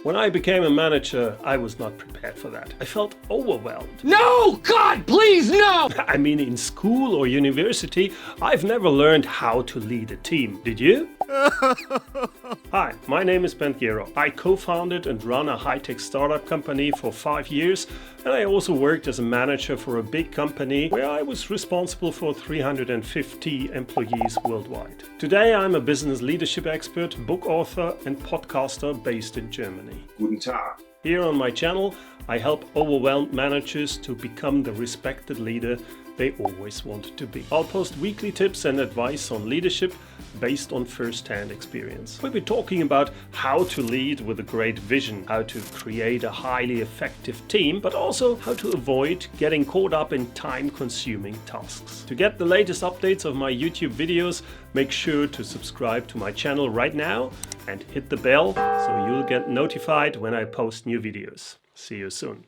When I became a manager, I was not prepared for that. I felt overwhelmed. No! God, please, no! I mean, in school or university, I've never learned how to lead a team. Did you? Hi, my name is Bernd Gero. I co-founded and run a high-tech startup company for 5 years, and I also worked as a manager for a big company where I was responsible for 350 employees worldwide. Today I'm a business leadership expert, book author and podcaster based in Germany. Guten Tag. Here on my channel, I help overwhelmed managers to become the respected leader they always wanted to be. I'll post weekly tips and advice on leadership based on first-hand experience. We'll be talking about how to lead with a great vision, how to create a highly effective team, but also how to avoid getting caught up in time-consuming tasks. To get the latest updates of my YouTube videos, make sure to subscribe to my channel right now and hit the bell so you'll get notified when I post new videos. See you soon.